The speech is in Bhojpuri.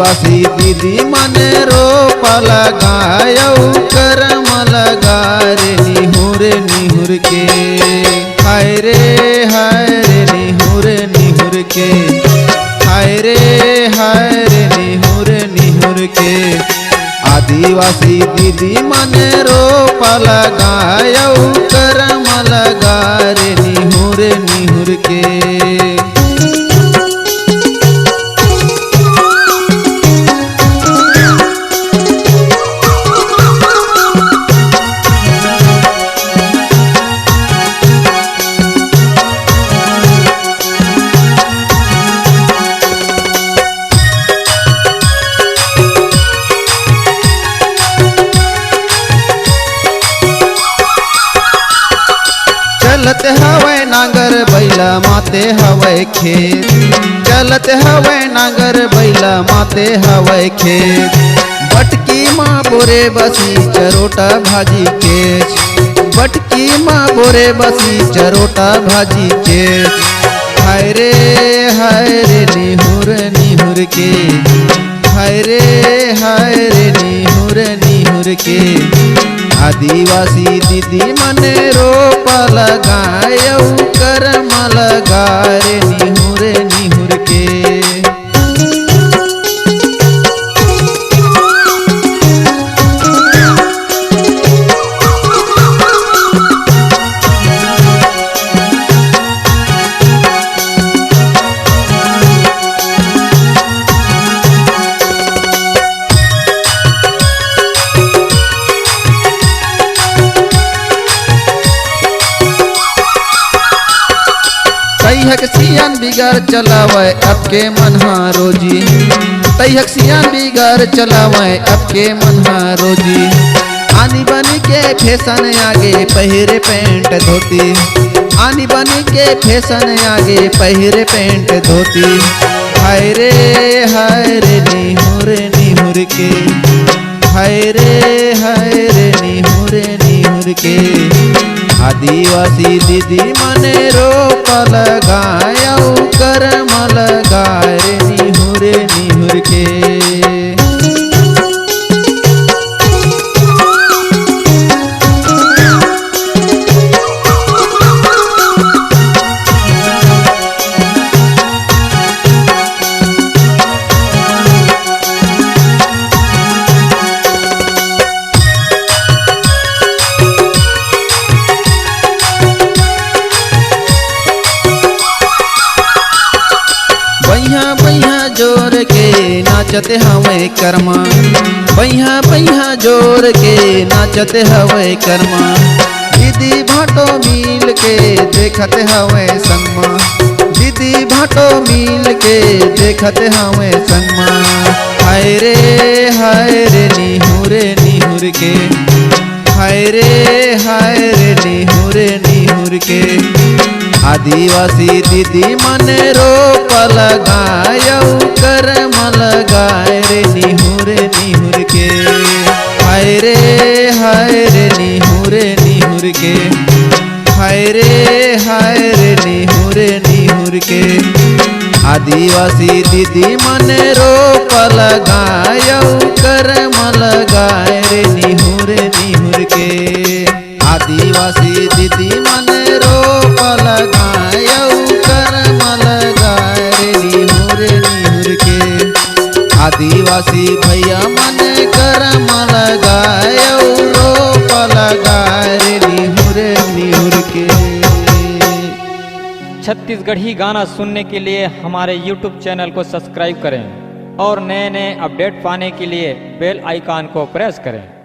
आदिवासी दीदी मन रोप लगायऊ करम लगा रे निहुर निहुर के। हाय रे निहुर निहुर के। हाय रे निहुर निहुर के। आदिवासी दीदी मन रोप लगायऊ करम लगा रे निहुर निहुर के। चलत हवै नांगर बैला माते हवै खेत। चलत हवै नांगर बैला माते हवै खेत। बटकी माँ बोरे बसी चरोटा भाजी केच। बटकी माँ बोरे बसी चरोटा भाजी केच। हाय रे निहुर निहुर के। हाय रे निहुर निहुर के। आदिवासी दीदी मन रोप लगायऊ करम लगा रे निहुर निहुर के। तैहक सियान बिगार चलावे अब के मनहा रोजी। तैहक सियान बिगार चलावे अब के मनहा रोजी। आनी बनी के फैशन आगे पहिरे पैंट धोती। आनी बनी के फैशन आगे पहिरे पैंट धोती। हाय रे निहुर निहुर के। हाय रे निहुर निहुर के। आदिवासी दीदी मन रोप लगायऊ करम लगा रे निहुर निहुर के। बैहा जोर के नाचते हवे कर्मा। बैहा जोर के नाचते हवे कर्मा। दीदी भाटो मिल के देखत हवे संगमा। दीदी भाटो मिल के देखत हवे संगमा। हाय रे निहुर निहुर के। हाय रे निहुर निहुर के। आदिवासी दीदी मन रोप लगायऊ करम लगा रे निहुर निहुर के। हाय रे निहुर निहुर के। हाय रे निहुर निहुर के। आदिवासी दीदी मन रोप लगायऊ करम लगा रे निहुर निहुर के। आदिवासी दीदी मन रोप लगायऊ करम लगा रे निहुर निहुर के। आदिवासी भैया मन करम लगायऊ रोप लगा रे निहुर निहुर के। छत्तीसगढ़ी गाना सुनने के लिए हमारे YouTube चैनल को सब्सक्राइब करें और नए नए अपडेट पाने के लिए बेल आइकॉन को प्रेस करें।